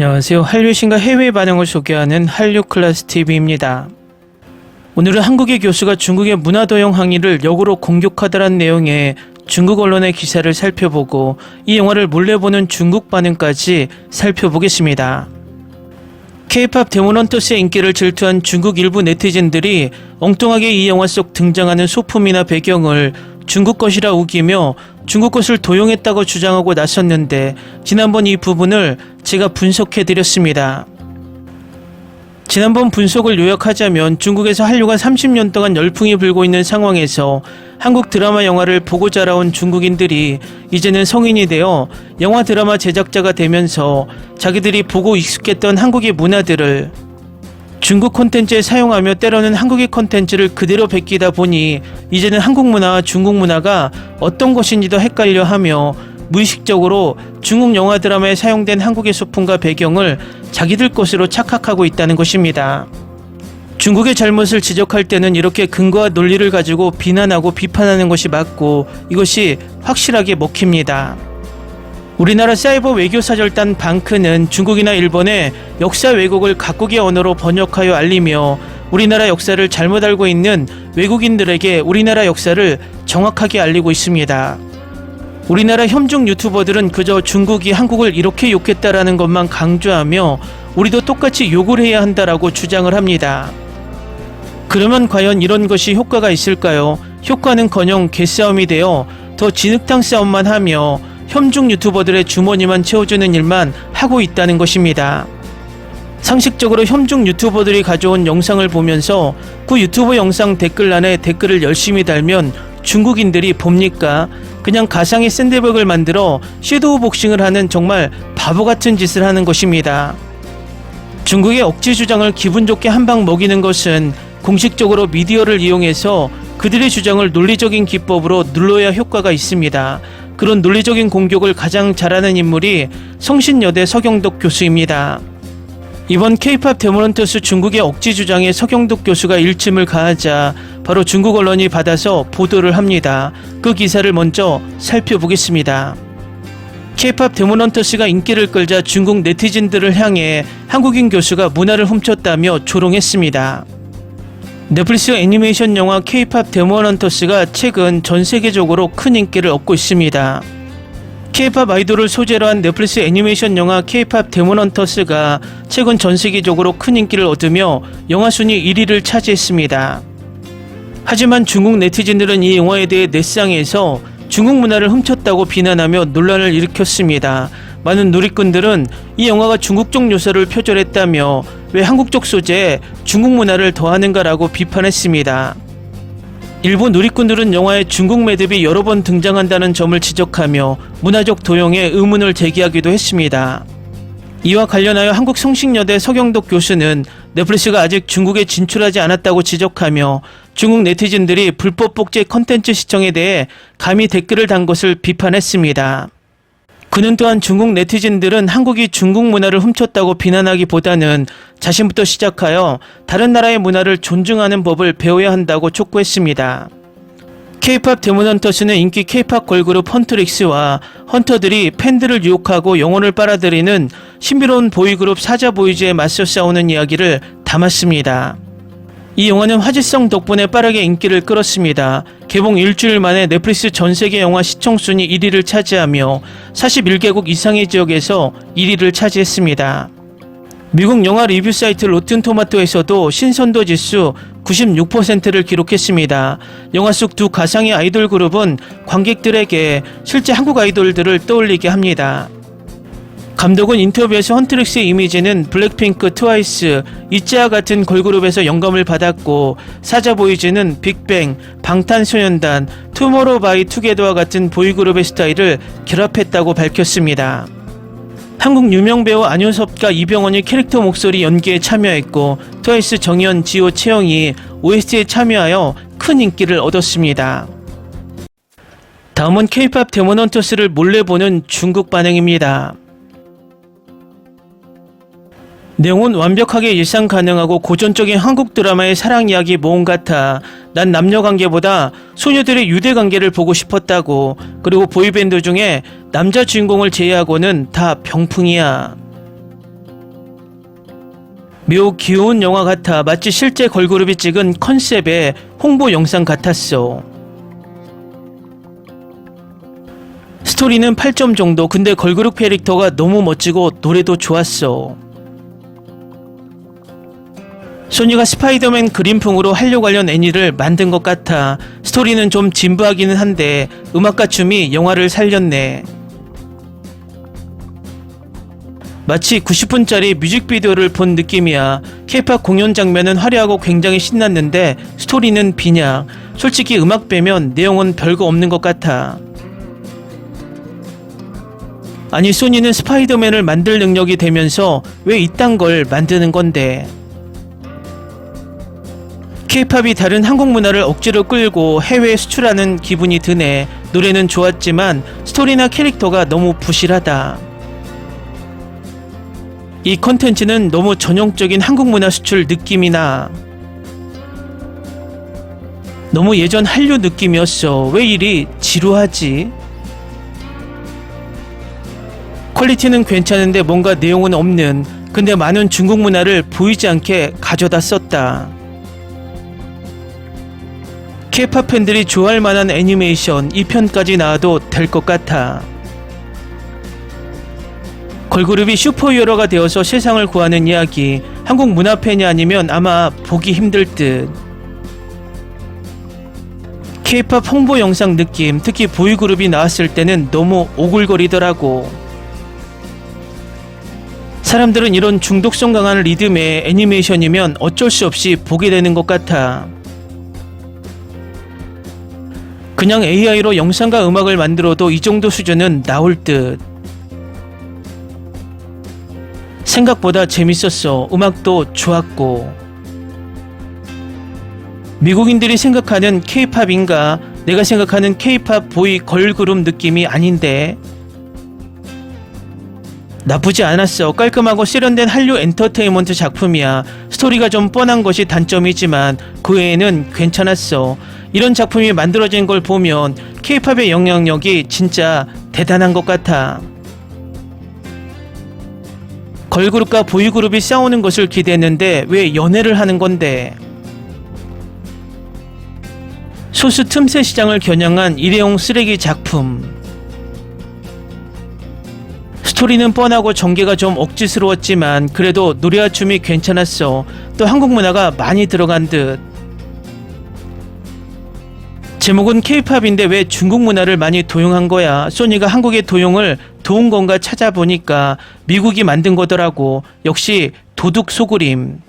안녕하세요. 한류 신과 해외 반응을 소개하는 한류 클래스 TV입니다. 오늘은 한국의 교수가 중국의 문화도용 항의를 역으로 공격하다란 내용의 중국 언론의 기사를 살펴보고 이 영화를 몰래 보는 중국 반응까지 살펴보겠습니다. K-POP 데몬헌터스의 인기를 질투한 중국 일부 네티즌들이 엉뚱하게 이 영화 속 등장하는 소품이나 배경을 중국 것이라 우기며 중국 것을 도용했다고 주장하고 나섰는데 지난번 이 부분을 제가 분석해드렸습니다. 지난번 분석을 요약하자면 중국에서 한류가 30년 동안 열풍이 불고 있는 상황에서 한국 드라마 영화를 보고 자라온 중국인들이 이제는 성인이 되어 영화 드라마 제작자가 되면서 자기들이 보고 익숙했던 한국의 문화들을 중국 콘텐츠에 사용하며 때로는 한국의 콘텐츠를 그대로 베끼다 보니 이제는 한국 문화와 중국 문화가 어떤 것인지도 헷갈려 하며 무의식적으로 중국 영화 드라마에 사용된 한국의 소품과 배경을 자기들 것으로 착각하고 있다는 것입니다. 중국의 잘못을 지적할 때는 이렇게 근거와 논리를 가지고 비난하고 비판하는 것이 맞고 이것이 확실하게 먹힙니다. 우리나라 사이버 외교사절단 방크는 중국이나 일본의 역사 왜곡을 각국의 언어로 번역하여 알리며 우리나라 역사를 잘못 알고 있는 외국인들에게 우리나라 역사를 정확하게 알리고 있습니다. 우리나라 혐중 유튜버들은 그저 중국이 한국을 이렇게 욕했다라는 것만 강조하며 우리도 똑같이 욕을 해야 한다라고 주장을 합니다. 그러면 과연 이런 것이 효과가 있을까요? 효과는커녕 개싸움이 되어 더 진흙탕 싸움만 하며 혐중 유튜버들의 주머니만 채워주는 일만 하고 있다는 것입니다. 상식적으로 혐중 유튜버들이 가져온 영상을 보면서 그 유튜버 영상 댓글란에 댓글을 열심히 달면 중국인들이 봅니까? 그냥 가상의 샌드백을 만들어 섀도우 복싱을 하는 정말 바보 같은 짓을 하는 것입니다. 중국의 억지 주장을 기분 좋게 한 방 먹이는 것은 공식적으로 미디어를 이용해서 그들의 주장을 논리적인 기법으로 눌러야 효과가 있습니다. 그런 논리적인 공격을 가장 잘하는 인물이 성신여대 서경덕 교수입니다. 이번 K-POP 데몬헌터스 중국의 억지 주장에 서경덕 교수가 일침을 가하자 바로 중국 언론이 받아서 보도를 합니다. 그 기사를 먼저 살펴보겠습니다. K-POP 데몬헌터스가 인기를 끌자 중국 네티즌들을 향해 한국인 교수가 문화를 훔쳤다며 조롱했습니다. 넷플릭스 애니메이션 영화 K-POP 데몬헌터스가 최근 전 세계적으로 큰 인기를 얻고 있습니다. K-POP 아이돌을 소재로 한 넷플릭스 애니메이션 영화 K-POP 데몬헌터스가 최근 전 세계적으로 큰 인기를 얻으며 영화 순위 1위를 차지했습니다. 하지만 중국 네티즌들은 이 영화에 대해 넷상에서 중국 문화를 훔쳤다고 비난하며 논란을 일으켰습니다. 많은 누리꾼들은 이 영화가 중국적 요소를 표절했다며 왜 한국적 소재에 중국 문화를 더하는가라고 비판했습니다. 일부 누리꾼들은 영화에 중국 매듭이 여러 번 등장한다는 점을 지적하며 문화적 도용에 의문을 제기하기도 했습니다. 이와 관련하여 한국 성신여대 서경덕 교수는 넷플릭스가 아직 중국에 진출하지 않았다고 지적하며 중국 네티즌들이 불법 복제 컨텐츠 시청에 대해 감히 댓글을 단 것을 비판했습니다. 그는 또한 중국 네티즌들은 한국이 중국 문화를 훔쳤다고 비난하기보다는 자신부터 시작하여 다른 나라의 문화를 존중하는 법을 배워야 한다고 촉구했습니다. K-POP 데몬헌터스는 인기 K-POP 걸그룹 헌트릭스와 헌터들이 팬들을 유혹하고 영혼을 빨아들이는 신비로운 보이그룹 사자보이즈에 맞서 싸우는 이야기를 담았습니다. 이 영화는 화제성 덕분에 빠르게 인기를 끌었습니다. 개봉 일주일 만에 넷플릭스 전세계 영화 시청순위 1위를 차지하며 41개국 이상의 지역에서 1위를 차지했습니다. 미국 영화 리뷰 사이트 로튼토마토에서도 신선도 지수 96%를 기록했습니다. 영화 속 두 가상의 아이돌 그룹은 관객들에게 실제 한국 아이돌들을 떠올리게 합니다. 감독은 인터뷰에서 헌트릭스의 이미지는 블랙핑크, 트와이스, 이츠와 같은 걸그룹에서 영감을 받았고 사자보이즈는 빅뱅, 방탄소년단, 투모로우바이투게더와 같은 보이그룹의 스타일을 결합했다고 밝혔습니다. 한국 유명 배우 안효섭과 이병헌이 캐릭터 목소리 연기에 참여했고 트와이스 정연, 지호, 채영이 OST에 참여하여 큰 인기를 얻었습니다. 다음은 K-POP 데몬헌터스를 몰래 보는 중국 반응입니다. 내용은 완벽하게 예상 가능하고 고전적인 한국 드라마의 사랑 이야기 모험 같아 난 남녀관계보다 소녀들의 유대관계를 보고 싶었다고. 그리고 보이밴드 중에 남자 주인공을 제외하고는 다 병풍이야. 매우 귀여운 영화 같아 마치 실제 걸그룹이 찍은 컨셉의 홍보 영상 같았어. 스토리는 8점 정도. 근데 걸그룹 캐릭터가 너무 멋지고 노래도 좋았어. 소니가 스파이더맨 그림풍으로 한류 관련 애니를 만든 것 같아. 스토리는 좀 진부하기는 한데 음악과 춤이 영화를 살렸네. 마치 90분짜리 뮤직비디오를 본 느낌이야. K-POP 공연 장면은 화려하고 굉장히 신났는데 스토리는 비냥. 솔직히 음악 빼면 내용은 별거 없는 것 같아. 아니 소니는 스파이더맨을 만들 능력이 되면서 왜 이딴 걸 만드는 건데. K-POP이 다른 한국 문화를 억지로 끌고 해외에 수출하는 기분이 드네. 노래는 좋았지만 스토리나 캐릭터가 너무 부실하다. 이 컨텐츠는 너무 전형적인 한국 문화 수출 느낌이 나. 너무 예전 한류 느낌이었어. 왜 이리 지루하지? 퀄리티는 괜찮은데 뭔가 내용은 없는. 근데 많은 중국 문화를 보이지 않게 가져다 썼다. K-POP 팬들이 좋아할 만한 애니메이션 2편까지 나와도 될 것 같아. 걸그룹이 슈퍼히어로가 되어서 세상을 구하는 이야기. 한국 문화팬이 아니면 아마 보기 힘들 듯. K-POP 홍보 영상 느낌. 특히 보이그룹이 나왔을 때는 너무 오글거리더라고. 사람들은 이런 중독성 강한 리듬의 애니메이션이면 어쩔 수 없이 보게 되는 것 같아. 그냥 AI로 영상과 음악을 만들어도 이 정도 수준은 나올 듯. 생각보다 재밌었어. 음악도 좋았고. 미국인들이 생각하는 K-POP인가? 내가 생각하는 K-POP 보이 걸그룹 느낌이 아닌데. 나쁘지 않았어. 깔끔하고 세련된 한류 엔터테인먼트 작품이야. 스토리가 좀 뻔한 것이 단점이지만 그 외에는 괜찮았어. 이런 작품이 만들어진 걸 보면 K-POP의 영향력이 진짜 대단한 것 같아. 걸그룹과 보이그룹이 싸우는 것을 기대했는데 왜 연애를 하는 건데. 소수 틈새 시장을 겨냥한 일회용 쓰레기 작품. 스토리는 뻔하고 전개가 좀 억지스러웠지만 그래도 노래와 춤이 괜찮았어. 또 한국 문화가 많이 들어간 듯. 제목은 K-POP인데 왜 중국 문화를 많이 도용한 거야? 소니가 한국의 도용을 도운 건가 찾아보니까 미국이 만든 거더라고. 역시 도둑 소그림.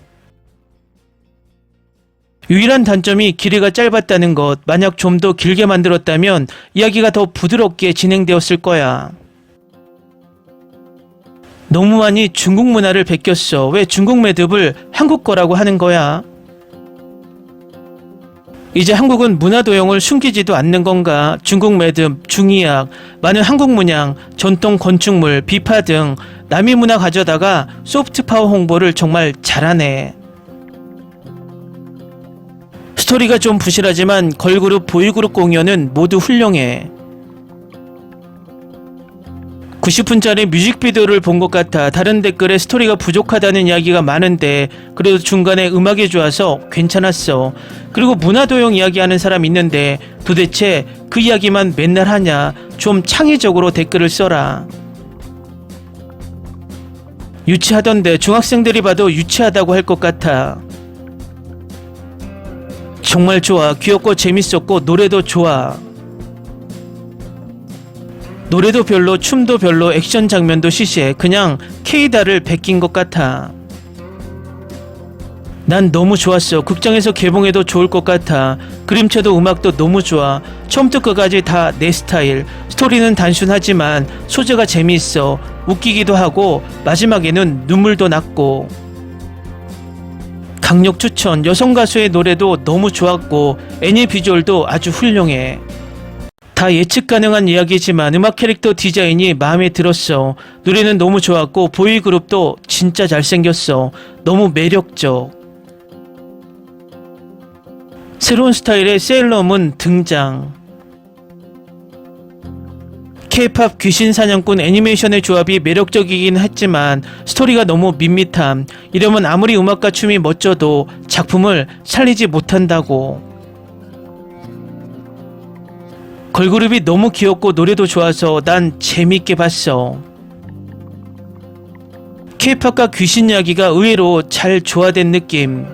유일한 단점이 길이가 짧았다는 것. 만약 좀 더 길게 만들었다면 이야기가 더 부드럽게 진행되었을 거야. 너무 많이 중국 문화를 베꼈어. 왜 중국 매듭을 한국 거라고 하는 거야? 이제 한국은 문화 도용을 숨기지도 않는 건가? 중국 매듭, 중의학, 많은 한국 문양, 전통 건축물, 비파 등 남이 문화 가져다가 소프트 파워 홍보를 정말 잘하네. 스토리가 좀 부실하지만 걸그룹, 보이그룹 공연은 모두 훌륭해. 90분짜리 뮤직비디오를 본 것 같아. 다른 댓글에 스토리가 부족하다는 이야기가 많은데 그래도 중간에 음악이 좋아서 괜찮았어. 그리고 문화도용 이야기하는 사람 있는데 도대체 그 이야기만 맨날 하냐? 좀 창의적으로 댓글을 써라. 유치하던데 중학생들이 봐도 유치하다고 할 것 같아. 정말 좋아. 귀엽고 재밌었고 노래도 좋아. 노래도 별로, 춤도 별로, 액션 장면도 시시해. 그냥 K다를 베낀 것 같아. 난 너무 좋았어. 극장에서 개봉해도 좋을 것 같아. 그림체도 음악도 너무 좋아. 처음부터 끝까지 다 내 스타일. 스토리는 단순하지만 소재가 재미있어. 웃기기도 하고 마지막에는 눈물도 났고. 강력 추천. 여성 가수의 노래도 너무 좋았고 애니 비주얼도 아주 훌륭해. 다 예측 가능한 이야기지만 음악 캐릭터 디자인이 마음에 들었어. 노래는 너무 좋았고 보이그룹도 진짜 잘생겼어. 너무 매력적. 새로운 스타일의 세일러문 등장. K-팝 귀신 사냥꾼 애니메이션의 조합이 매력적이긴 했지만 스토리가 너무 밋밋함. 이러면 아무리 음악과 춤이 멋져도 작품을 살리지 못한다고. 걸그룹이 너무 귀엽고 노래도 좋아서 난 재밌게 봤어. K-팝과 귀신 이야기가 의외로 잘 조화된 느낌.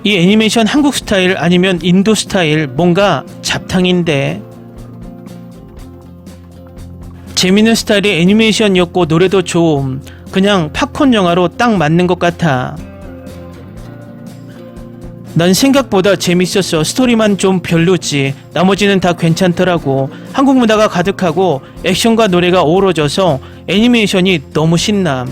이 애니메이션 한국 스타일 아니면 인도 스타일, 뭔가 잡탕인데. 재밌는 스타일의 애니메이션이었고 노래도 좋음. 그냥 팝콘 영화로 딱 맞는 것 같아. 난 생각보다 재밌었어. 스토리만 좀 별로지. 나머지는 다 괜찮더라고. 한국 문화가 가득하고 액션과 노래가 어우러져서 애니메이션이 너무 신남.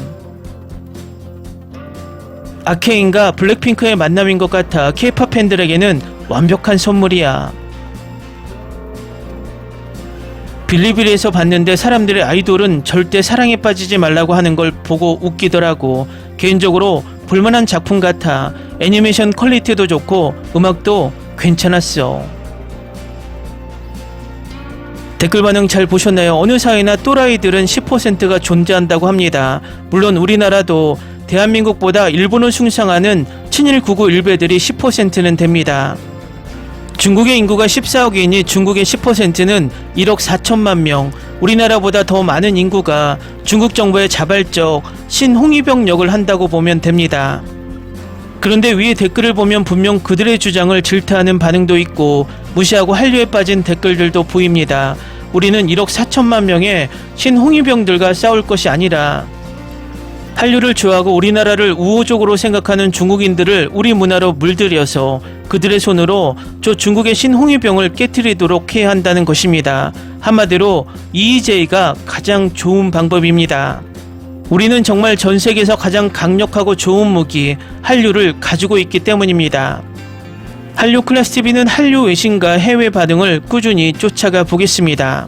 아케인과 블랙핑크의 만남인 것 같아. K-팝 팬들에게는 완벽한 선물이야. 빌리빌리에서 봤는데 사람들의 아이돌은 절대 사랑에 빠지지 말라고 하는 걸 보고 웃기더라고. 개인적으로 볼만한 작품 같아. 애니메이션 퀄리티도 좋고 음악도 괜찮았어. 댓글 반응 잘 보셨나요? 어느 사회나 또라이들은 10%가 존재한다고 합니다. 물론 우리나라도 대한민국보다 일본을 숭상하는 친일 구구 일베들이 10%는 됩니다. 중국의 인구가 14억이니 중국의 10%는 1억 4천만 명, 우리나라보다 더 많은 인구가 중국 정부의 자발적 신홍위병 역을 한다고 보면 됩니다. 그런데 위에 댓글을 보면 분명 그들의 주장을 질타하는 반응도 있고 무시하고 한류에 빠진 댓글들도 보입니다. 우리는 1억 4천만 명의 신홍위병들과 싸울 것이 아니라 한류를 좋아하고 우리나라를 우호적으로 생각하는 중국인들을 우리 문화로 물들여서 그들의 손으로 저 중국의 신홍위병을 깨트리도록 해야 한다는 것입니다. 한마디로 EJ가 가장 좋은 방법입니다. 우리는 정말 전 세계에서 가장 강력하고 좋은 무기 한류를 가지고 있기 때문입니다. 한류 클래스TV는 한류 외신과 해외 반응을 꾸준히 쫓아가 보겠습니다.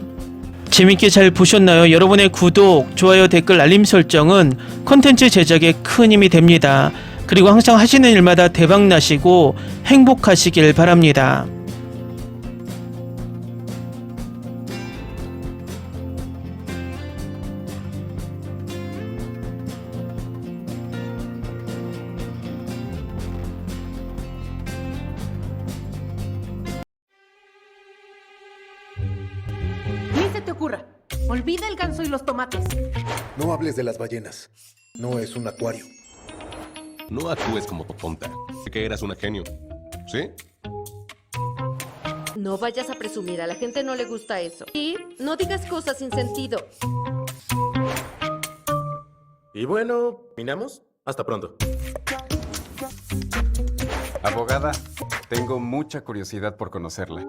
재밌게 잘 보셨나요? 여러분의 구독, 좋아요, 댓글, 알림 설정은 컨텐츠 제작에 큰 힘이 됩니다. 그리고 항상 하시는 일마다 대박 나시고 행복하시길 바랍니다. Ni se te ocurra. Olvida el ganso y los tomates. No hables de las ballenas. No es un acuario. No actúes como tonta. Que eras una genio. ¿Sí? No vayas a presumir, a la gente no le gusta eso. Y no digas cosas sin sentido. Y bueno, ¿minamos? Hasta pronto. Abogada, tengo mucha curiosidad por conocerla.